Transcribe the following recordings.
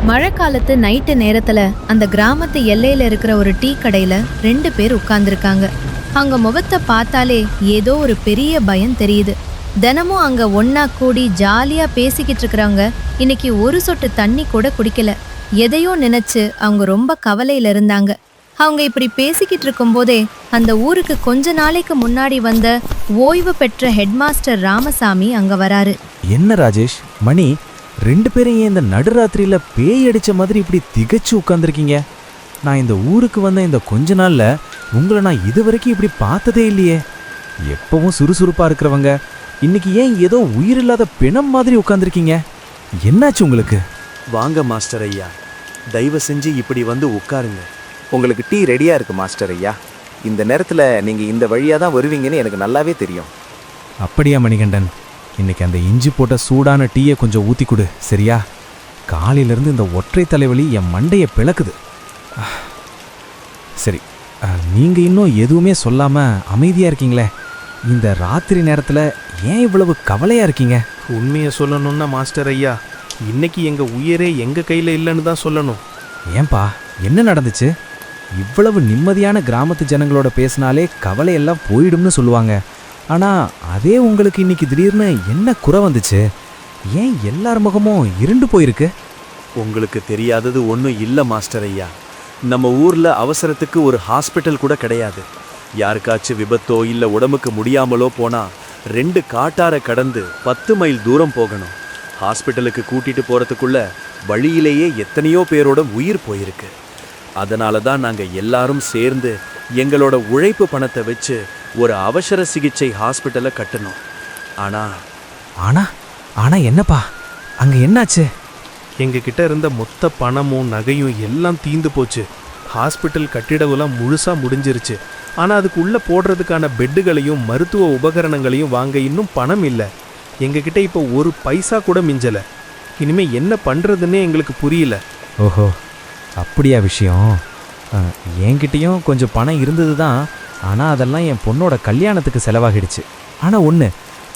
மழைக்காலத்து night நேரத்துல அந்த கிராமத்து எல்லையில இருக்கிற ஒரு டீ கடையில 2 பேர் உட்கார்ந்துருக்காங்க. அவங்க முகத்தை பார்த்தாலே ஏதோ ஒரு பெரிய பயம் தெரியுது. தினமும் அங்க ஒன்னா கூடி ஜாலியா பேசிக்கிட்டு இருக்கிறவங்க இன்னைக்கு ஒரு சொட்டு தண்ணி கூட குடிக்கல. எதையோ நினைச்சு அவங்க ரொம்ப கவலையில இருந்தாங்க. அவங்க இப்படி பேசிக்கிட்டு இருக்கும் போதே அந்த ஊருக்கு கொஞ்ச நாளைக்கு முன்னாடி வந்த ஓய்வு பெற்ற ஹெட்மாஸ்டர் ராமசாமி அங்க வராரு. என்ன ராஜேஷ், மணி 2 பேரும் ஏன் இந்த நடுராத்திரியில பேய் அடிச்ச மாதிரி இப்படி திகச்சு உட்காந்துருக்கீங்க? நான் இந்த ஊருக்கு வந்த இந்த கொஞ்ச நாள்ல உங்களை நான் இதுவரைக்கும் இப்படி பார்த்ததே இல்லையே. எப்பவும் சுறுசுறுப்பா இருக்கிறவங்க இன்னைக்கு ஏன் ஏதோ உயிரில்லாத பிணம் மாதிரி உட்காந்துருக்கீங்க? என்னாச்சு உங்களுக்கு? வாங்க மாஸ்டர் ஐயா, தயவு செஞ்சு இப்படி வந்து உட்காருங்க. உங்களுக்கு டீ ரெடியா இருக்கு மாஸ்டர் ஐயா. இந்த நேரத்துல நீங்க இந்த வழியா தான் வருவீங்கன்னு எனக்கு நல்லாவே தெரியும். அப்படியா மணிகண்டன், இன்னைக்கு அந்த இஞ்சி போட்ட சூடான டீயை கொஞ்சம் ஊத்தி கொடு, சரியா? காலையிலிருந்து இந்த ஒற்றை தலைவலி என் மண்டையை பிளக்குது. சரி, நீங்க இன்னும் எதுவுமே சொல்லாம அமைதியா இருக்கீங்களே. இந்த ராத்திரி நேரத்துல ஏன் இவ்வளவு கவலையா இருக்கீங்க? உண்மையை சொல்லணும்னா மாஸ்டர் ஐயா, இன்னைக்கு எங்க உயிரே எங்க கையில இல்லைன்னு தான் சொல்லணும். ஏன்பா, என்ன நடந்துச்சு? இவ்வளவு நிம்மதியான கிராமத்து ஜனங்களோட பேசினாலே கவலையெல்லாம் போயிடும்னு சொல்லுவாங்க. ஆனா அதே உங்களுக்கு இன்னைக்கு திடீர்னு என்ன குறை வந்துச்சு? ஏன் எல்லார் முகமும் இருண்டு போயிருக்கு? உங்களுக்கு தெரியாதது ஒன்றும் இல்லை மாஸ்டர் ஐயா. நம்ம ஊர்ல அவசரத்துக்கு ஒரு ஹாஸ்பிட்டல் கூட கிடையாது. யாருக்காச்சும் விபத்தோ இல்லை உடம்புக்கு முடியாமலோ போனா 2 காட்டாரை கடந்து 10 மைல் தூரம் போகணும். ஹாஸ்பிட்டலுக்கு கூட்டிட்டு போறதுக்குள்ள வழியிலேயே எத்தனையோ பேரோட உயிர் போயிருக்கு. அதனால தான் நாங்கள் எல்லாரும் சேர்ந்து எங்களோட உழைப்பு பணத்தை வச்சு ஒரு அவசர சிகிச்சை ஹாஸ்பிட்டலை கட்டணும். ஆனா என்னப்பா, அங்க என்னாச்சு? எங்க கிட்ட இருந்த மொத்த பணமும் நகையும் எல்லாம் தீந்து போச்சு. ஹாஸ்பிட்டல் கட்டிடவெல்லாம் முழுசா முடிஞ்சிருச்சு. ஆனா அதுக்கு உள்ள போடுறதுக்கான பெட்டுகளையும் மருத்துவ உபகரணங்களையும் வாங்க இன்னும் பணம் இல்லை. எங்ககிட்ட இப்போ ஒரு பைசா கூட மிஞ்சல. இனிமே என்ன பண்றதுன்னே எங்களுக்கு புரியல. ஓஹோ, அப்படியா விஷயம்? என்கிட்டயும் கொஞ்சம் பணம் இருந்தது தான். ஆனால் அதெல்லாம் என் பொண்ணோட கல்யாணத்துக்கு செலவாகிடுச்சு. ஆனால் ஒன்று,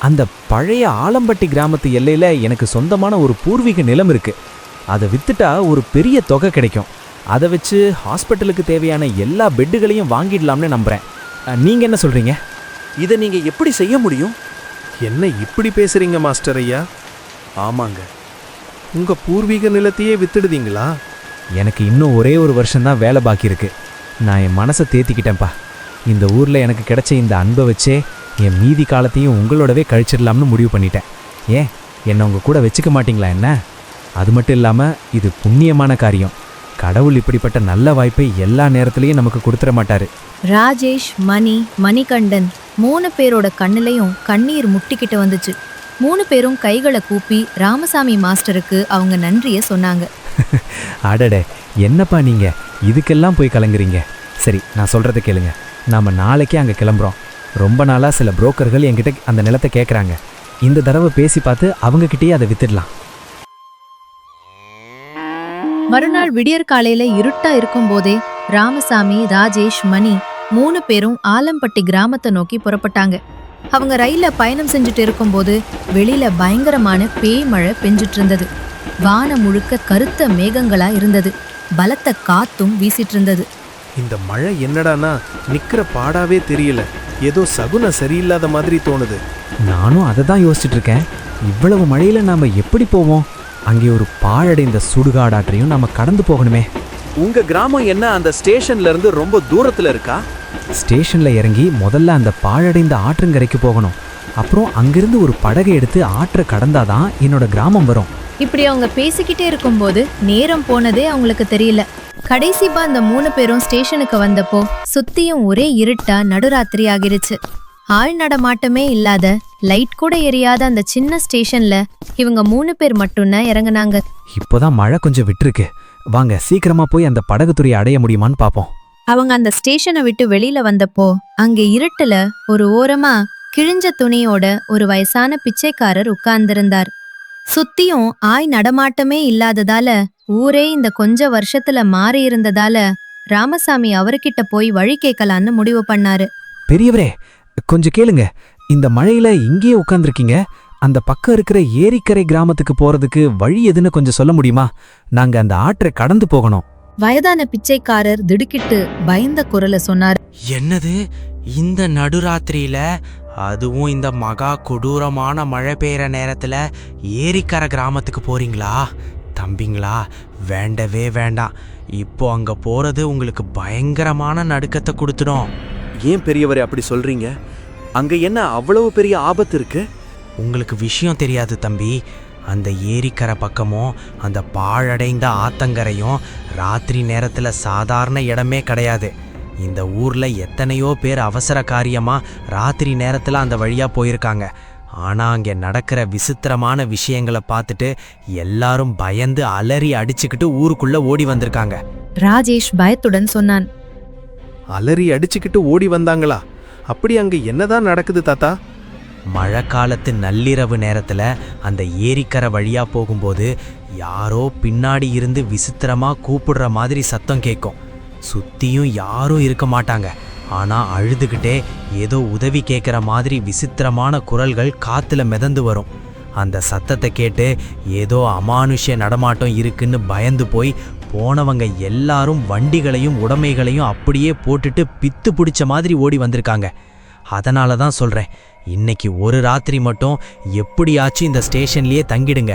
அந்த பழைய ஆலம்பட்டி கிராமத்து எல்லையில் எனக்கு சொந்தமான ஒரு பூர்வீக நிலம் இருக்குது. அதை விற்றுட்டா ஒரு பெரிய தொகை கிடைக்கும். அதை வச்சு ஹாஸ்பிட்டலுக்கு தேவையான எல்லா பெட்டுகளையும் வாங்கிடலாம்னு நம்புகிறேன். நீங்கள் என்ன சொல்கிறீங்க? இதை நீங்கள் எப்படி செய்ய முடியும்? என்ன இப்படி பேசுறீங்க மாஸ்டர் ஐயா? ஆமாங்க, உங்க பூர்வீக நிலத்தையே வித்துடுதீங்களா? எனக்கு இன்னும் ஒரே ஒரு வருஷம்தான் வேலை பாக்கி இருக்கு. நான் என் மனசை தேத்திக்கிட்டேன்ப்பா. இந்த ஊரில் எனக்கு கிடைச்ச இந்த அன்பை வச்சே என் மீதி காலத்தையும் உங்களோடவே கழிச்சிடலாம்னு முடிவு பண்ணிட்டேன். ஏன் என்னை உங்க கூட வச்சுக்க மாட்டீங்களா என்ன? அது மட்டும் இல்லாமல் இது புண்ணியமான காரியம். கடவுள் இப்படிப்பட்ட நல்ல வாய்ப்பை எல்லா நேரத்துலையும் நமக்கு கொடுத்துட மாட்டாரு. ராஜேஷ், மணி, மணிகண்டன் 3 பேரோட கண்ணுலையும் கண்ணீர் முட்டிக்கிட்டு வந்துச்சு. 3 பேரும் கைகளை கூப்பி ராமசாமி மாஸ்டருக்கு அவங்க நன்றியை சொன்னாங்க. அடடே, என்னப்பா நீங்க இதுக்கெல்லாம் போய் கலங்குறீங்க? சரி, நான் சொல்றதை கேளுங்க. நாம நாளைக்கே அங்கே கிளம்புறோம். ரொம்ப நாளாக சில புரோக்கர்கள் என்கிட்ட அந்த நிலத்தை கேட்குறாங்க. இந்த தடவை பேசி பார்த்து அவங்ககிட்டயே அதை வித்துடலாம். மறுநாள் விடியற்காலையில இருட்டா இருக்கும் போதே ராமசாமி, ராஜேஷ், மணி 3 பேரும் ஆலம்பட்டி கிராமத்தை நோக்கி புறப்பட்டாங்க. அவங்க ரயில்ல பயணம் செஞ்சுட்டு இருக்கும்போது வெளியில பயங்கரமான பேய் மழை பெஞ்சிட்டு இருந்தது. வானம் முழுக்க கருத்த மேகங்களா இருந்தது. பலத்த காத்தும் வீசிட்டு இருந்தது. இந்த மழை என்னடானா நிக்கிற பாடாவே தெரியல. ஏதோ சகுனம் சரியில்லாத மாதிரி தோணுது. நானும் அதை தான் யோசிச்சுட்டு இருக்கேன். இவ்வளவு மழையில நாம எப்படி போவோம்? அங்கே ஒரு பாழடைந்த சுடுகாடாற்றையும் நாம கடந்து போகணுமே. உங்க கிராமம் என்ன அந்த ஸ்டேஷன்ல இருந்து ரொம்ப தூரத்துல இருக்கா? ஸ்டேஷன்ல இறங்கி முதல்ல அந்த பாழடைந்த ஆற்றங்கரைக்கு போகணும். அப்புறம் அங்கிருந்து ஒரு படகை எடுத்து ஆற்றை கடந்தாதான் என்னோட கிராமம் வரும். இப்படி அவங்க பேசிக்கிட்டே இருக்கும்போது நேரம் போனதே அவங்களுக்கு தெரியல. கடைசிப்பா அந்த 3 பேரும் ஸ்டேஷனுக்கு வந்தப்போ சுத்தியும் ஒரே இருட்டா நடுராத்திரி ஆகிருச்சு. ஆள் நடமாட்டமே இல்லாத, லைட் கூட எரியாத அந்த சின்ன ஸ்டேஷன்ல இவங்க 3 பேர் மட்டும்தான் இறங்குனாங்க. இப்போதான் மழை கொஞ்சம் விட்டுருக்கு. வாங்க சீக்கிரமா போய் அந்த படகுத்துறையை அடைய முடியுமான்னு பாப்போம். அவங்க அந்த ஸ்டேஷனை விட்டு வெளியில வந்தப்போ அங்க இருட்டுல ஒரு ஓரமா கிழிஞ்ச துணியோட ஒரு வயசான பிச்சைக்காரர் உட்கார்ந்திருந்தார். சுத்தியும் ஆய் நடமாட்டமே இல்லாததால ஊரே இந்த கொஞ்ச வருஷத்துல மாறி இருந்ததால ராமசாமி அவர்கிட்ட போய் வழி கேட்கலான்னு முடிவு பண்ணாரு. பெரியவரே, கொஞ்சம் கேளுங்க. இந்த மழையில இங்கேயே உட்கார்ந்துருக்கீங்க. அந்த பக்கம் இருக்கிற ஏரிக்கரை கிராமத்துக்கு போறதுக்கு வழி எதுன்னு கொஞ்சம் சொல்ல முடியுமா? நாங்க அந்த ஆற்றை கடந்து போகணும். வயதான பிச்சைக்காரர் திடுக்கிட்டு பயந்த குரல சொன்னார். என்னது, இந்த நடுராத்திரியில, அதுவும் இந்த மகா கொடூரமான மழை பெய்யற நேரத்துல ஏரிக்கரை கிராமத்துக்கு போறீங்களா? தம்பிங்களா, வேண்டவே வேண்டாம். இப்போ அங்க போறது உங்களுக்கு பயங்கரமான நடுக்கத்தை கொடுத்துடும். ஏன் பெரியவரே அப்படி சொல்றீங்க? அங்க என்ன அவ்வளவு பெரிய ஆபத்து இருக்கு? உங்களுக்கு விஷயம் தெரியாது தம்பி. அந்த ஏரிக்கரை பக்கமும் அந்த பாழடைந்த ஆத்தங்கரையும் ராத்திரி நேரத்தில் சாதாரண இடமே கிடையாது. இந்த ஊர்ல எத்தனையோ பேர் அவசர காரியமா ராத்திரி நேரத்தில் அந்த வழியா போயிருக்காங்க. ஆனா அங்கே நடக்கிற விசித்திரமான விஷயங்களை பார்த்துட்டு எல்லாரும் பயந்து அலறி அடிச்சுக்கிட்டு ஊருக்குள்ள ஓடி வந்திருக்காங்க. ராஜேஷ் பயத்துடன் சொன்னான். அலறி அடிச்சுக்கிட்டு ஓடி வந்தாங்களா? அப்படி அங்க என்னதான் நடக்குது தாத்தா? மழை காலத்து நள்ளிரவு நேரத்தில் அந்த ஏரிக்கரை வழியா போகும்போது யாரோ பின்னாடி இருந்து விசித்திரமா கூப்பிடுற மாதிரி சத்தம் கேட்கும். சுத்தியும் யாரும் இருக்க மாட்டாங்க. ஆனா அழுதுகிட்டே ஏதோ உதவி கேட்குற மாதிரி விசித்திரமான குரல்கள் காத்துல மிதந்து வரும். அந்த சத்தத்தை கேட்டு ஏதோ அமானுஷ்ய நடமாட்டம் இருக்குன்னு பயந்து போய் போனவங்க எல்லாரும் வண்டிகளையும் உடைமைகளையும் அப்படியே போட்டுட்டு பித்து பிடிச்ச மாதிரி ஓடி வந்திருக்காங்க. அதனால தான் சொல்கிறேன், இன்னைக்கு ஒரு ராத்திரி மட்டும் எப்படியாச்சும் இந்த ஸ்டேஷன்லேயே தங்கிடுங்க.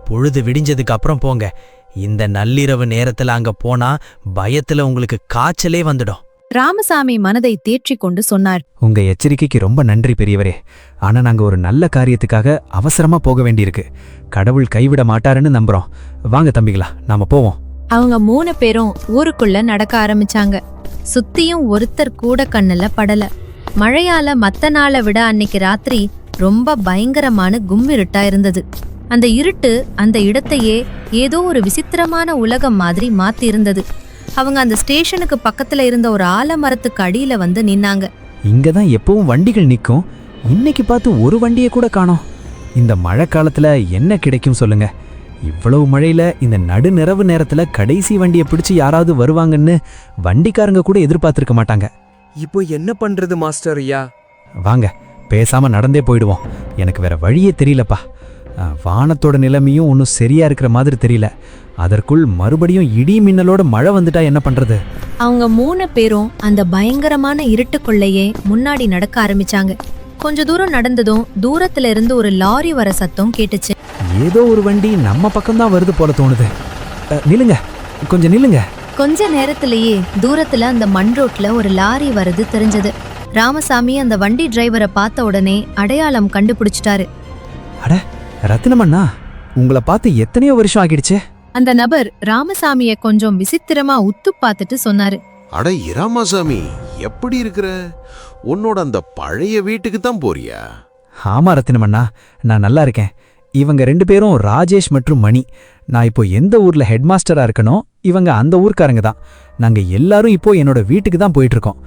பொழுது விடிஞ்சதுக்கு அப்புறம் போங்க. இந்த நள்ளிரவு நேரத்தில் அங்கே போனால் பயத்தில் உங்களுக்கு காய்ச்சலே வந்துடும். ராமசாமி மனதை தேற்றிக் கொண்டு சொன்னார். உங்க எச்சரிக்கைக்கு ரொம்ப நன்றி பெரியவரே. ஆனா நாங்க ஒரு நல்ல காரியத்துக்காக அவசரமா போக வேண்டியிருக்கு. கடவுள் கைவிட மாட்டாருன்னு நம்புறோம். வாங்க தம்பிகளா, நாம போவோம். அவங்க 3 பேரும் ஊருக்குள்ள நடக்க ஆரம்பிச்சாங்க. சுத்தியும் ஒருத்தர் கூட கண்ணுல படல. மழையால மத்த நாளை விட அன்னைக்கு ராத்திரி ரொம்ப பயங்கரமான கும்மிருட்டா இருந்தது. அந்த இருட்டு அந்த இடத்தையே ஏதோ ஒரு விசித்திரமான உலகம் மாதிரி மாத்தி இருந்தது. அவங்க அந்த ஸ்டேஷனுக்கு பக்கத்துல இருந்த ஒரு ஆலமரத்துக்கு அடியில வந்து நின்னாங்க. இங்கதான் எப்பவும் வண்டிகள் நிக்கும். இன்னைக்கு பார்த்து ஒரு வண்டியை கூட காணோம். இந்த மழை காலத்துல என்ன கிடைக்கும் சொல்லுங்க? இவ்வளவு மழையில இந்த நடுநிரவு நேரத்துல கடைசி வண்டியை பிடிச்சு யாராவது வருவாங்கன்னு வண்டிக்காரங்க கூட எதிர்பார்த்திருக்க மாட்டாங்க. இப்போ என்ன பண்றது மாஸ்டர் ஐயா? வாங்க, பேசாம நடந்தே போயிடுவோம். எனக்கு வேற வழியே தெரியலப்பா. வானத்தோட நிலைமையும் ஒன்றும் சரியா இருக்கிற மாதிரி தெரியல. அதற்குள் மறுபடியும் இடி மின்னலோட மழை வந்துட்டா என்ன பண்றது? அவங்க 3 பேரும் அந்த பயங்கரமான இருட்டுக்குள்ளேயே முன்னாடி நடக்க ஆரம்பிச்சாங்க. கொஞ்ச தூரம் நடந்ததும் தூரத்துல இருந்து ஒரு லாரி வர சத்தம் கேட்டுச்சு. ஏதோ ஒரு வண்டி நம்ம பக்கம்தான் வருது போல தோணுது. நில்லுங்க, கொஞ்சம் நில்லுங்க. கொஞ்ச நேரத்திலேயே தூரத்துல அந்த மண் ரோட்ல ஒரு லாரி வருது தெரிஞ்சது. ராமசாமி அந்த வண்டி டிரைவரை பார்த்த உடனே அடையாளம் கண்டுபிடிச்சிட்டாரு. அட ரத்தினமண்ணா, உங்களை பார்த்து எத்தனையோ வருஷம் ஆகிடுச்சே. அந்த நபர் ராமசாமிய கொஞ்சம் விசித்திரமா உத்து பார்த்துட்டு சொன்னாரு. அட இராமசாமி, எப்படி இருக்கிற? உன்னோட அந்த பழைய வீட்டுக்கு தான் போறியா? ஆமா ரத்தினமண்ணா, நான் நல்லா இருக்கேன். இவங்க 2 பேரும் ராஜேஷ் மற்றும் மணி. நான் இப்போ எந்த ஊர்ல ஹெட் மாஸ்டரா இருக்கனோ இவங்க அந்த ஊர்க்காரங்க தான். நாங்க எல்லாரும் இப்போ என்னோட வீட்டுக்கு தான் போயிட்டு இருக்கோம்.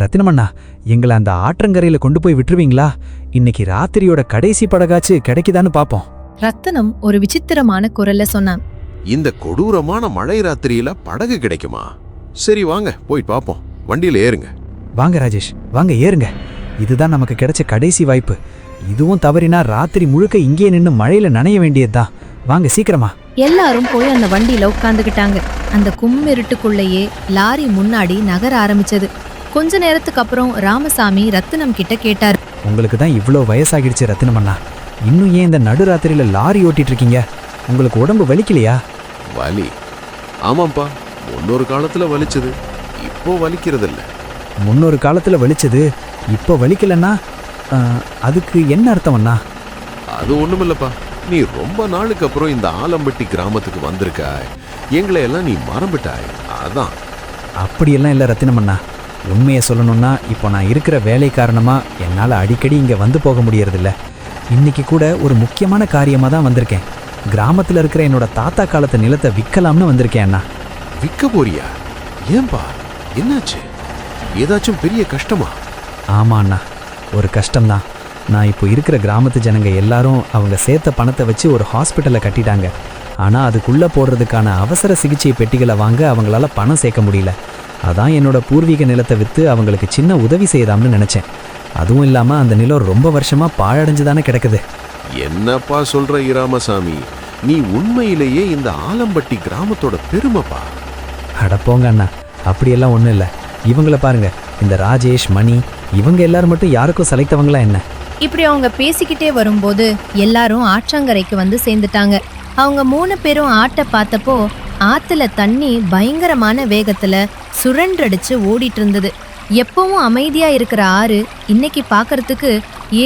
ரத்தினமண்ணா, எங்களை அந்த ஆற்றங்கரையில கொண்டு போய் விட்டுருவீங்களா? இன்னைக்கு ராத்திரியோட கடைசி படகாச்சு கிடைக்குதான்னு பாப்போம். ரத்தனம் ஒரு விசித்திரமான குரல்ல சொன்னான். இந்த கொடூரமான மழை ராத்திரியில படகு கிடைக்குமா? சரி வாங்க போய் பாப்போம். வண்டியில ஏறுங்க. வாங்க ராஜேஷ், வாங்க ஏறுங்க. இதுதான் நமக்கு கிடைச்ச கடைசி வாய்ப்பு. இதுவும் தவறினா ராத்திரி முழுக்க இங்கே நின்று மழையில நனைய வேண்டியதுதான். வாங்க சீக்கிரமா. எல்லாரும் போய் அந்த வண்டியில உட்கார்ந்துகிட்டாங்க. அந்த கும்மிருட்டுக்குள்ளேயே லாரி முன்னாடி நகர ஆரம்பிச்சது. கொஞ்ச நேரத்துக்கு அப்புறம் ராமசாமி ரத்தினம் கிட்ட கேட்டார். உங்களுக்கு தான் இவ்வளோ வயசாகிடுச்சு ரத்தினமண்ணா, இன்னும் ஏன் இந்த நடுராத்திரியில லாரி ஓட்டிட்டு இருக்கீங்க? உங்களுக்கு உடம்பு வலிக்கலையா? வலி? ஆமாப்பா, முன்னொரு காலத்துல வலிச்சது, இப்போ வலிக்கிறதில்ல. முன்னொரு காலத்துல வலிச்சது, இப்போ வலிக்கலன்னா அதுக்கு என்ன அர்த்தம்ண்ணா? அது ஒண்ணுமில்லப்பா. நீ ரொம்ப நாளுக்கு அப்புறம் இந்த ஆலம்பட்டி கிராமத்துக்கு வந்திருக்காய். எங்களை எல்லாம் நீ மறந்துட்டாய், அதான். அப்படியெல்லாம் இல்லை ரத்தினமண்ணா. உண்மையை சொல்லணும்னா இப்போ நான் இருக்கிற வேலை காரணமா என்னால் அடிக்கடி இங்கே வந்து போக முடியறதில்ல. இன்னைக்கு கூட ஒரு முக்கியமான காரியமாக தான் வந்திருக்கேன். கிராமத்தில் இருக்கிற என்னோட தாத்தா காலத்து நிலத்தை விற்கலாம்னு வந்திருக்கேன் அண்ணா. விற்க போறியா? ஏன்பா, என்னாச்சு? ஏதாச்சும் பெரிய கஷ்டமா? ஆமா அண்ணா, ஒரு கஷ்டம்தான். நான் இப்போ இருக்கிற கிராமத்து ஜனங்க எல்லாரும் அவங்க சேர்த்த பணத்தை வச்சு ஒரு ஹாஸ்பிட்டலை கட்டிட்டாங்க. ஆனால் அதுக்குள்ளே போடுறதுக்கான அவசர சிகிச்சை பெட்டிகளை வாங்க அவங்களால பணம் சேர்க்க முடியல. அதான் என்னோட பூர்வீக நிலத்தை விற்று அவங்களுக்கு சின்ன உதவி செய்யலாம்னு நினச்சேன். அதுவும் இல்லாமல் அந்த நிலம் ரொம்ப வருஷமாக பாழடைஞ்சு தானே கிடக்குது. என்னப்பா சொல்ற இராமசாமி, நீ உண்மையிலேயே இந்த ஆலம்பட்டி கிராமத்தோட பெருமைப்பா. அட போங்க அண்ணா, அப்படியெல்லாம் ஒன்றும் இல்லை. இவங்கள பாருங்க, இந்த ராஜேஷ், மணி, இவங்க எல்லாரும் மட்டும் யாருக்கும் செலக்டவங்களா என்ன? இப்படி அவங்க பேசிக்கிட்டே வரும்போது எல்லாரும் ஆற்றங்கரைக்கு வந்து சேர்ந்துட்டாங்க. அவங்க 3 பேரும் ஆட்டை பார்த்தப்போ ஆத்துல தண்ணி பயங்கரமான வேகத்துல சுழன்றடிச்சு ஓடிட்டு இருந்தது. எப்பவும் அமைதியா இருக்கிற ஆறு இன்னைக்கு பார்க்கறதுக்கு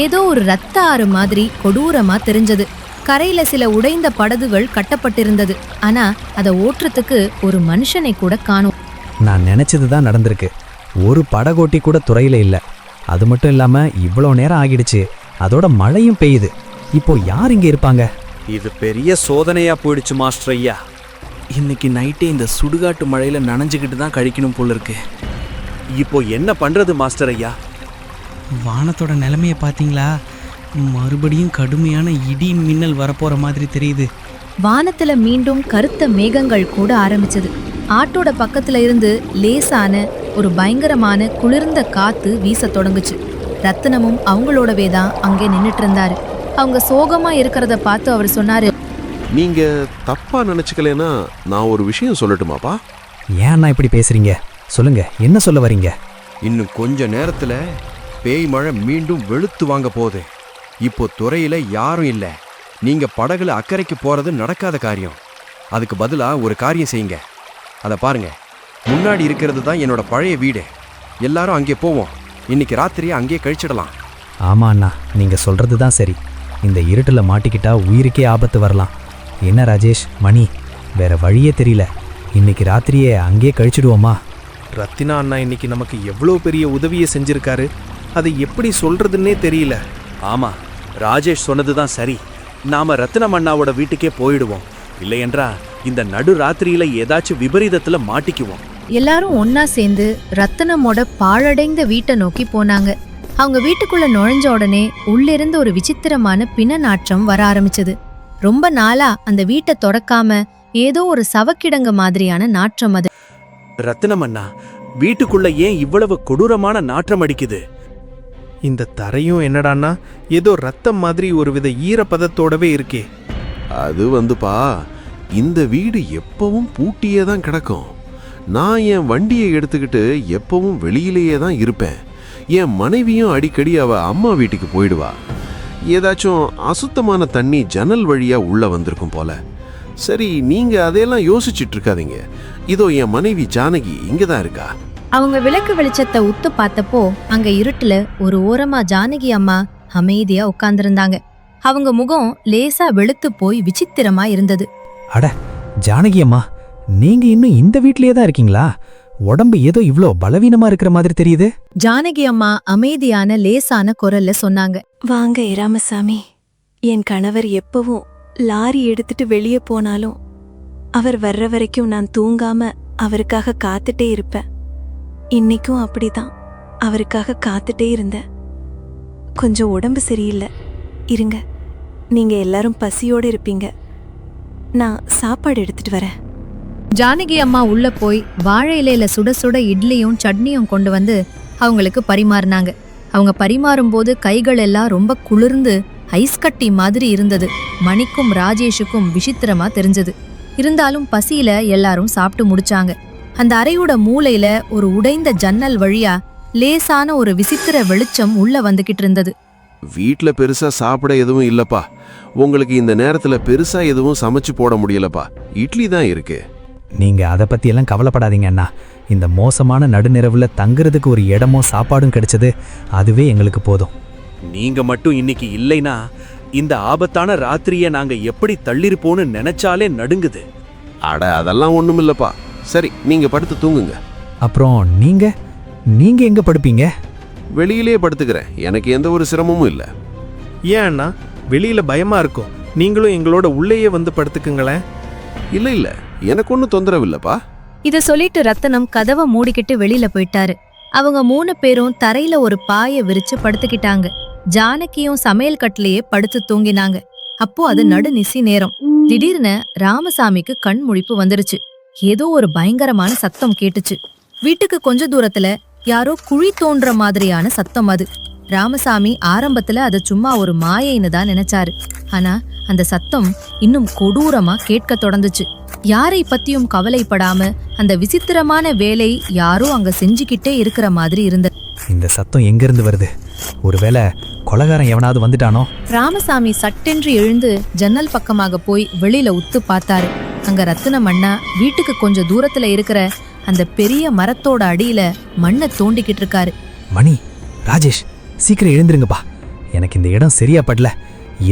ஏதோ ஒரு ரத்த ஆறு மாதிரி கொடூரமா தெரிஞ்சது. கரையில சில உடைந்த படகுகள் கட்டப்பட்டிருந்தது. ஆனா அதை ஓட்டுறதுக்கு ஒரு மனுஷனை கூட காணோம். நான் நினைச்சது தான் நடந்திருக்கு. ஒரு படகோட்டி கூட துறையில இல்லை. அது மட்டும் இல்லாம இவ்வளோ நேரம் ஆகிடுச்சு, அதோட மழையும் பெய்யுது. இப்போ யார் இங்க இருப்பாங்க? இது பெரிய சோதனையா போயிடுச்சு மாஸ்டர் ஐயா. இன்னைக்கு நைட்டே இந்த சுடுகாட்டு மழையில நனைஞ்சுக்கிட்டு தான் கழிக்கணும் போல இருக்கு. இப்போ என்ன பண்றது மாஸ்டர் ஐயா? வானத்தோட நிலைமைய பாத்தீங்களா? மறுபடியும் கடுமையான இடி மின்னல் வரப்போற மாதிரி தெரியுது. வானத்துல மீண்டும் கருத்த மேகங்கள் கூட ஆரம்பிச்சது. ஆட்டோட பக்கத்துல இருந்து லேசான ஒரு பயங்கரமான குளிர்ந்த காத்து வீச தொடங்குச்சு. ரத்தினமும் அவங்களோடவே தான் அங்கே நின்னுட்டு இருந்தாரு. அவங்க சோகமா இருக்கிறத பார்த்து அவர் சொன்னாரு, நீங்க தப்பா நினைச்சுக்கலனா நான் ஒரு விஷயம் சொல்லட்டுமாப்பா? ஏன் அண்ணா இப்படி பேசுறீங்க? சொல்லுங்க, என்ன சொல்ல வரீங்க? இன்னும் கொஞ்ச நேரத்துல பேய் மழை மீண்டும் வெளுத்து வாங்க போகுது. இப்போ துறையில யாரும் இல்லை. நீங்க படகுல அக்கறைக்கு போறது நடக்காத காரியம். அதுக்கு பதிலா ஒரு காரியம் செய்யுங்க. அதை பாருங்க, முன்னாடி இருக்கிறது தான் என்னோட பழைய வீடு. எல்லாரும் அங்கே போவோம். இன்னைக்கு ராத்திரியை அங்கேயே கழிச்சிடலாம். ஆமா அண்ணா, நீங்க சொல்றது தான் சரி. இந்த இருட்டுல மாட்டிக்கிட்டா உயிருக்கே ஆபத்து வரலாம். என்ன ராஜேஷ், மணி, வேற வழியே தெரியல. இன்னைக்கு ராத்திரியே அங்கேயே கழிச்சிடுவோமா? ரத்தினா அண்ணா இன்னைக்கு நமக்கு எவ்வளோ பெரிய உதவியை செஞ்சிருக்காரு. அதை எப்படி சொல்றதுன்னே தெரியல. ஆமா, ராஜேஷ் சொன்னதுதான் சரி. நாம ரத்தினம் அண்ணாவோட வீட்டுக்கே போயிடுவோம். இல்லையென்றா இந்த நடு ராத்திரியில ஏதாச்சும் விபரீதத்துல மாட்டிக்குவோம். எல்லாரும் ஒன்னா சேர்ந்து ரத்தினமோட பாழடைந்த வீட்டை நோக்கி போனாங்க. அவங்க வீட்டுக்குள்ள நுழைஞ்ச உடனே உள்ளிருந்து ஒரு விசித்திரமான பிண நாற்றம் வர ஆரம்பிச்சது. ரொம்ப நாளா அந்த வீட்டை தொடக்காம ஏதோ ஒரு சவக்கிடங்கு மாதிரியான நாற்றம் அது. ரத்தினம் அண்ணா, வீட்டுக்குள்ள ஏன் இவ்வளவு கொடூரமான நாற்றம் அடிக்குது? இந்த தரையும் என்னடான்னா ஏதோ ரத்தம் மாதிரி ஒரு வித ஈரப்பதத்தோடவே இருக்கே. அது வந்துப்பா, இந்த வீடு எப்பவும் பூட்டியே தான் கிடக்கும். நான் என் வண்டியை எடுத்துக்கிட்டு எப்பவும் வெளியிலேயே தான் இருப்பேன். என் மனைவியும் அடிக்கடி அவ அம்மா வீட்டுக்கு போயிடுவா. ஏதாச்சும் அசுத்தமான தண்ணி ஜன்னல் வழியா உள்ள வந்திருக்கும் போல. சரி, நீங்க அதையெல்லாம் யோசிச்சுட்டு இருக்காதீங்க. இதோ என் மனைவி ஜானகி இங்கதான் இருக்கா. அவங்க விளக்கு வெளிச்சத்தை உத்து பார்த்தப்போ அங்க இருட்டுல ஒரு ஓரமா ஜானகி அம்மா அமைதியா உட்கார்ந்திருந்தாங்க. அவங்க முகம் லேசா வெளுத்து போய் விசித்திரமா இருந்தது. அட ஜானகி அம்மா, நீங்க இன்னும் இந்த வீட்லயே தான் இருக்கீங்களா? உடம்பு ஏதோ இவ்ளோ பலவீனமா இருக்கிற மாதிரி தெரியுது. ஜானகி அம்மா அமைதியான லேசான குரல்ல சொன்னாங்க, வாங்க இராமசாமி. என் கணவர் எப்பவும் லாரி எடுத்துட்டு வெளியே போனாலும் அவர் வர்ற வரைக்கும் நான் தூங்காம அவருக்காக காத்துட்டே இருப்பேன். இன்னைக்கும் அப்படிதான் அவருக்காக காத்துட்டே இருந்தேன். கொஞ்சம் உடம்பு சரியில்லை, இருங்க. நீங்க எல்லாரும் பசியோடு இருப்பீங்க, நான் சாப்பாடு எடுத்துட்டு வரேன். ஜானகி அம்மா உள்ள போய் வாழை இலையில சுட சுட இட்லியும் சட்னியும் கொண்டு வந்து அவங்களுக்கு பரிமாறினாங்க. அவங்க பரிமாறும்போது கைகள் எல்லாம் ரொம்ப குளிர்ந்து ஐஸ் கட்டி மாதிரி இருந்தது. மணிக்கும் ராஜேஷுக்கும் விசித்திரமா தெரிஞ்சது. இருந்தாலும் பசியில எல்லாரும் சாப்பிட்டு முடிச்சாங்க. அந்த அறையோட மூலையில ஒரு உடைந்த ஜன்னல் வழியா லேசான ஒரு விசித்திர வெளிச்சம் உள்ள வந்துகிட்டு இருந்தது. வீட்ல பெருசா சாப்பிட எதுவும் இல்லப்பா. உங்களுக்கு இந்த நேரத்துல பெருசா எதுவும் சமைச்சு போட முடியலப்பா. இட்லி தான் இருக்கு. நீங்க அதை பத்தி எல்லாம் கவலைப்படாதீங்க அண்ணா. இந்த மோசமான நடுநிரவுல தங்குறதுக்கு ஒரு இடமும் சாப்பாடும் கிடைச்சது, அதுவே எங்களுக்கு போதும். நீங்க மட்டும் இன்னைக்கு இல்லைனா இந்த ஆபத்தான ராத்திரியை நாங்க எப்படி தள்ளிருப்போன்னு நினைச்சாலே நடுங்குது. அட, அதெல்லாம் ஒண்ணும் இல்லப்பா. சரி, நீங்க படுத்து தூங்குங்க. அப்புறம் நீங்க எங்க படுப்பீங்க? வெளியிலேயே படுத்துக்கிறேன். எனக்கு எந்த ஒரு சிரமமும் இல்லை. ஏன் அண்ணா, வெளியில பயமா இருக்கும். நீங்களும் எங்களோட உள்ளேயே வந்து படுத்துக்குங்களேன். இல்ல, எனக்கு ஒன்றும் தொந்தரவு இல்லப்பா. இத சொல்லிட்டு ரத்தனம் கதவை மூடிக்கிட்டு வெளியில போயிட்டாரு. அவங்க 3 பேரும் தரையில ஒரு பாயை விரிச்சு படுத்துக்கிட்டாங்க. ஜானகியும் சமையல் கட்டிலேயே படுத்து தூங்கினாங்க. அப்போ அது நடுநிசி நேரம். திடீர்னு ராமசாமிக்கு கண் முழிப்பு வந்துருச்சு. ஏதோ ஒரு பயங்கரமான சத்தம் கேட்டுச்சு. வீட்டுக்கு கொஞ்ச தூரத்துல யாரோ குழி தோன்ற மாதிரியான சத்தம் அது. ராமசாமி ஆரம்பத்துல அது சும்மா ஒரு மாயைன்னு தான் நினைச்சாரு. ஆனா அந்த சத்தம் இன்னும் கொடூரமா கேட்க தொடர்ந்துச்சு. யாரை பத்தியும் கவலைப்படாம அந்த விசித்திரமான வேலை யாரோ அங்க செஞ்சுக்கிட்டே இருக்கிற மாதிரி இருந்தது. இந்த சத்தம் எங்கிருந்து வருது? ஒருவேளை கொலகாரன் எவனாவது வந்துட்டானோ? ராமசாமி சட்டென்று எழுந்து ஜன்னல் பக்கமாக போய் வெளியில உத்து பார்த்தாரு. அங்க ரத்தினம் அண்ணா வீட்டுக்கு கொஞ்சம் தூரத்துல இருக்கிற அந்த பெரிய மரத்தோட அடியில மண்ணை தோண்டிக்கிட்டு இருக்காரு. மணி, ராஜேஷ், சீக்கிரம் எழுந்திருங்கப்பா. எனக்கு இந்த இடம் சரியா படல.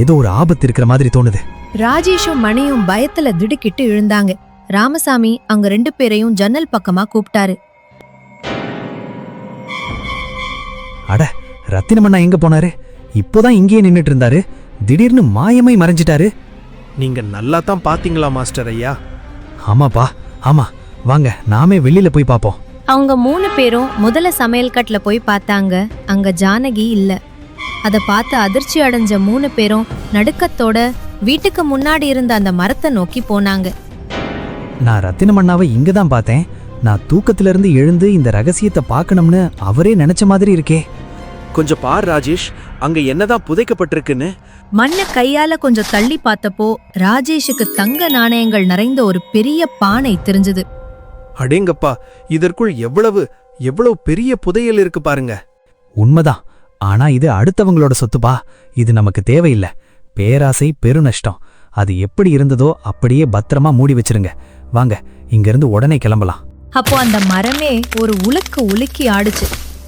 ஏதோ ஒரு ஆபத்து இருக்கிற மாதிரி தோணுது. ராஜேஷும் மணியும் பயத்துல திடுக்கிட்டு எழுந்தாங்க. ராமசாமி அங்க 2 பேரையும் ஜன்னல் பக்கமா கூப்பிட்டாரு. அட, ரத்தினமண்ணா எங்க போனாரு? இப்போதான் இங்கேயே நின்னுட்டு இருந்தாரு. திடீர்னு மாயமாய் மறைஞ்சிட்டாரு. நீங்க நல்லா தான் பாத்தீங்களா மாஸ்டர் ஐயா? ஆமாப்பா, ஆமா. வாங்க, நாமே வெளியில போய் பாப்போம். அவங்க 3 பேரும் முதல்ல சமையல் கட்டுல போய் பார்த்தாங்க. அங்க ஜானகி இல்ல. அத பார்த்து அதிர்ச்சி அடைஞ்ச 3 பேரும் நடுக்கத்தோட வீட்டுக்கு முன்னாடி இருந்த அந்த மரத்தை நோக்கி போனாங்க. நான் ரத்தினமண்ணாவை இங்க தான் பார்த்தேன். நான் தூக்கத்துல இருந்து எழுந்து இந்த ரகசியத்தை பார்க்கணும்னு அவரே நினைச்ச மாதிரி இருக்கே. கொஞ்சம் பார் ராஜேஷ், அங்க என்னதான் புதைக்கப்பட்டிருக்குன்னு. மண்ணை கையால கொஞ்சம் தள்ளி பார்த்தப்போ ராஜேஷுக்கு தங்க நாணயங்கள் நிறைந்த ஒரு பெரிய பானை தெரிஞ்சது. அடேங்கப்பா, இதற்குள் எவ்வளவு பெரிய புதையல் இருக்கு பாருங்க. உண்மைதான். ஆனா இது அடுத்தவங்களோட சொத்துப்பா. இது நமக்கு தேவையில்லை. பேராசை பெருநஷ்டம். அது எப்படி இருந்ததோ அப்படியே பத்திரமா மூடி வச்சிருங்க. வாங்க, இங்கிருந்து உடனே கிளம்பலாம். அப்போ அந்த மரமே ஒரு உலுக்கு உலுக்கி ஆடுச்சு.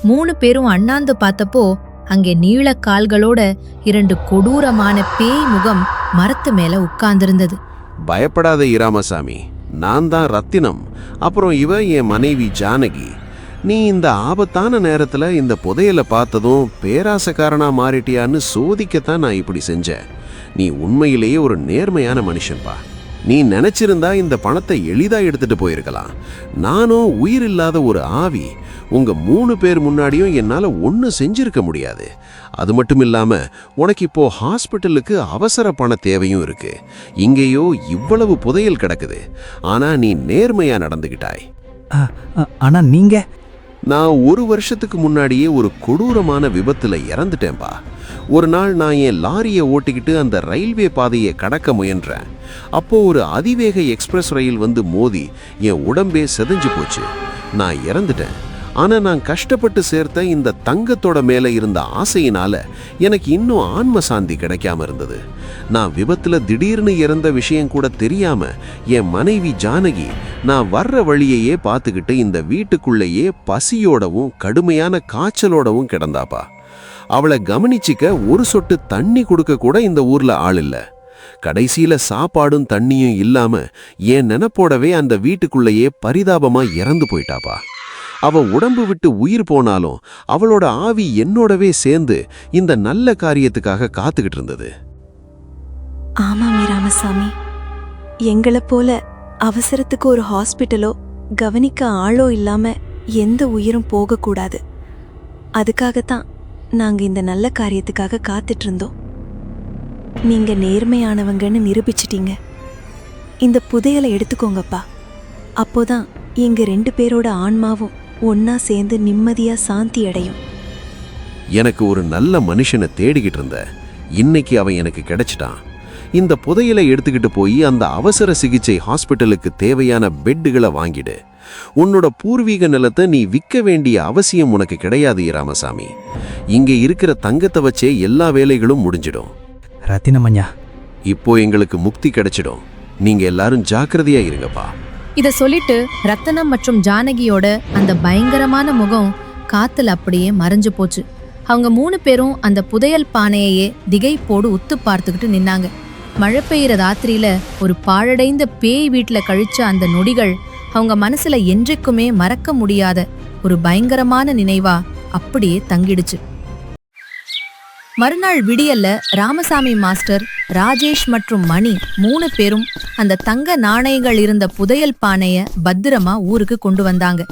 3 பேரும் அண்ணாந்து பார்த்தப்போ அங்கே நீள கால்களோட 2 கொடூரமான பேய் முகம் மரத்து மேல உட்கார்ந்திருந்தது. பயப்படாத இராமசாமி, நான் தான் ரத்தினம். அப்புறம் இவ என் மனைவி ஜானகி. நீ இந்த ஆபத்தான நேரத்துல இந்த புதையலை பார்த்ததும் பேராசக்காரனா மாறிட்டியான்னு சோதிக்கத்தான் நான் இப்படி செஞ்சேன். நீ உண்மையிலேயே ஒரு நேர்மையான மனுஷன்பா. நீ நினைச்சிருந்தா இந்த பணத்தை எளிதா எடுத்துட்டு போயிருக்கலாம். நானும் உயிரில்லாத ஒரு ஆவி. உங்க 3 பேர் முன்னாடியும் என்னால ஒன்னும் செஞ்சிருக்க முடியாது. அது மட்டும் இல்லாம உனக்கு இப்போ ஹாஸ்பிட்டலுக்கு அவசர பண தேவையும் இருக்கு. இங்கேயோ இவ்வளவு புதையல் கிடக்குது. ஆனா நீ நேர்மையா நடந்துகிட்டாய். ஆனா நீங்க? நான் 1 வருஷத்துக்கு முன்னாடியே ஒரு கொடூரமான விபத்துல இறந்துட்டேன்பா. ஒரு நாள் நான் என் லாரியை ஓட்டிக்கிட்டு அந்த ரயில்வே பாதையை கடக்க முயன்றேன். அப்போ ஒரு அதிவேக எக்ஸ்பிரஸ் ரயில் வந்து மோதி என் உடம்பே செதஞ்சு போச்சு. நான் இறந்துட்டேன். ஆனா நான் கஷ்டப்பட்டு சேர்த்த இந்த தங்கத்தோட மேல இருந்த ஆசையினால எனக்கு இன்னும் ஆன்ம சாந்தி கிடைக்காம இருந்தது. நான் விபத்துல திடீர்னு இறந்த விஷயம் கூட தெரியாம என் மனைவி ஜானகி நான் வர்ற வழியையே பார்த்துக்கிட்டு இந்த வீட்டுக்குள்ளேயே பசியோடவும் கடுமையான காய்ச்சலோடவும் கிடந்தாப்பா. அவளை கவனிச்சிக்க ஒரு சொட்டு தண்ணி கொடுக்க கூட இந்த ஊர்ல ஆள் இல்ல. கடைசியில சாப்பாடும் தண்ணியும் இல்லாம என் நினைப்போடவே அந்த வீட்டுக்குள்ளேயே பரிதாபமா இறந்து போயிட்டாப்பா. அவ உடம்பு விட்டு உயிர் போனாலும் அவளோட ஆவி என்னோடவே சேர்ந்து இந்த நல்ல காரியத்துக்காக காத்துக்கிட்டு இருந்தது. ஆமாமி ராமசாமி, எங்களை போல அவசரத்துக்கு ஒரு ஹாஸ்பிட்டலோ கவனிக்க ஆளோ இல்லாம எந்த உயிரும் போகக்கூடாது. அதுக்காகத்தான் நாங்க இந்த நல்ல காரியத்துக்காக காத்துட்டு இருந்தோம். நீங்க நேர்மையானவங்கன்னு நிரூபிச்சிட்டீங்க. இந்த புதையலை எடுத்துக்கோங்கப்பா. அப்போதான் எங்க 2 பேரோட ஆன்மாவும் ஒன்னா சேர்ந்து நிம்மதியா சாந்தி அடையும். எனக்கு ஒரு நல்ல மனுஷனை தேடிக்கிட்டு இருந்த. இன்னைக்கு அவன் எனக்கு கிடைச்சிட்டான். இந்த புதையலை எடுத்துக்கிட்டு போய் அந்த அவசர சிகிச்சை ஹாஸ்பிட்டலுக்கு தேவையான பெட்டுகளை வாங்கிடு. உன்னோட பூர்வீக நிலத்தை நீ விற்க வேண்டிய அவசியம் உனக்கு கிடையாது ராமசாமி. இங்க இருக்கிற தங்கத்தை வச்சே எல்லா வேலைகளும் முடிஞ்சிடும். ரத்தினமண்ணா, இப்போ எங்களுக்கு முக்தி கிடைச்சிடும். நீங்க எல்லாரும் ஜாக்கிரதையா இருங்கப்பா. இத சொல்லிட்டு ரத்தனம் மற்றும் ஜானகியோட அந்த பயங்கரமான முகம் காத்துல அப்படியே மறைஞ்சு போச்சு. அவங்க 3 பேரும் அந்த புதையல் பானையையே திகைப்போடு உத்து பார்த்துக்கிட்டு நின்னாங்க. மழை பெய்கிற ராத்திரியில ஒரு பாழடைந்த பேய் வீட்டுல கழிச்ச அந்த நொடிகள் அவங்க மனசுல என்றைக்குமே மறக்க முடியாத ஒரு பயங்கரமான நினைவா அப்படியே தங்கிடுச்சு. மறுநாள் விடியல்ல ராமசாமி மாஸ்டர், ராஜேஷ் மற்றும் மணி 3 பேரும் அந்த தங்க நாணயங்கள் இருந்த புதையல் பானைய பத்திரமா ஊருக்கு கொண்டு வந்தாங்க.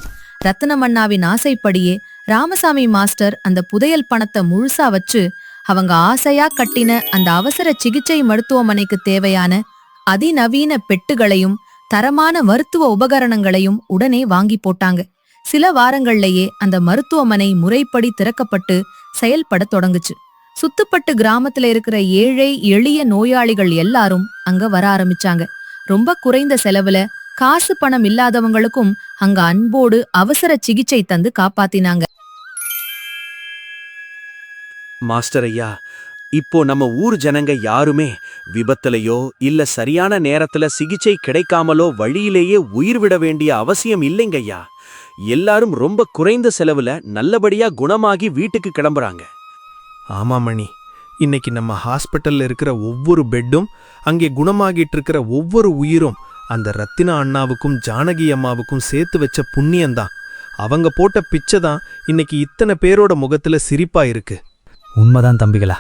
ரத்தினமண்ணாவின் ஆசைப்படியே ராமசாமி மாஸ்டர் அந்த புதையல் பணத்தை முழுசா வச்சு அவங்க ஆசையா கட்டின அந்த அவசர சிகிச்சை மருத்துவமனைக்கு தேவையான அதிநவீன பெட்டுகளையும் தரமான மருத்துவ உபகரணங்களையும் உடனே வாங்கி போட்டாங்க. சில வாரங்கள்லயே அந்த மருத்துவமனை முறைப்படி திறக்கப்பட்டு செயல்படத் தொடங்குச்சு. சுத்துப்பட்டு கிராமத்துல இருக்கிற ஏழை எளிய நோயாளிகள் எல்லாரும் அங்க வர ஆரம்பிச்சாங்க. ரொம்ப குறைந்த செலவுல காசு பணம் இல்லாதவங்களுக்கும் அங்க அன்போடு அவசர சிகிச்சை தந்து காப்பாத்தினாங்க. மாஸ்டர் ஐயா, இப்போ நம்ம ஊர் ஜனங்க யாருமே விபத்துலயோ இல்ல சரியான நேரத்துல சிகிச்சை கிடைக்காமலோ வழியிலேயே உயிர் விட வேண்டிய அவசியம் இல்லைங்கய்யா. எல்லாரும் ரொம்ப குறைந்த செலவுல நல்லபடியா குணமாகி வீட்டுக்கு கிளம்புறாங்க. ஆமா மணி, இன்னைக்கு நம்ம ஹாஸ்பிட்டல்ல இருக்கிற ஒவ்வொரு பெட்டும், அங்கே குணமாகிட்டு இருக்கிற ஒவ்வொரு உயிரும் அந்த ரத்தினா அண்ணாவுக்கும் ஜானகி அம்மாவுக்கும் சேர்த்து வச்ச புண்ணியந்தான். அவங்க போட்ட பிச்சை தான் இன்னைக்கு இத்தனை பேரோட முகத்துல சிரிப்பா இருக்கு. உண்மைதான் தம்பிகளா.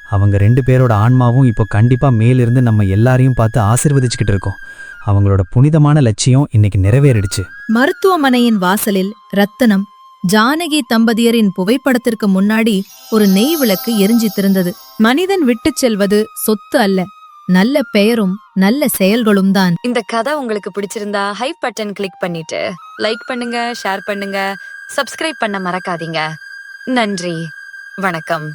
அவங்க 2 பேரோட ஆன்மாவும் இப்போ கண்டிப்பா மேலிருந்து நம்ம எல்லாரையும் பார்த்து ஆசீர்வதிச்சுக்கிட்டு இருக்கோம். அவங்களோட புனிதமான லட்சியம் இன்னைக்கு நிறைவேறிடுச்சு. மருத்துவமனையின் வாசலில் ரத்தினம், ஜானகி தம்பதியரின் புகைப்படத்திற்கு முன்னாடி ஒரு நெய் விளக்கு எரிஞ்சித்திருந்தது. மனிதன் விட்டுச் செல்வது சொத்து அல்ல, நல்ல பெயரும் நல்ல செயல்களும் தான். இந்த கதை உங்களுக்கு பிடிச்சிருந்தா ஹைப் பட்டன் கிளிக் பண்ணிட்டு லைக் பண்ணுங்க, ஷேர் பண்ணுங்க, சப்ஸ்கிரைப் பண்ண மறக்காதீங்க. நன்றி, வணக்கம்.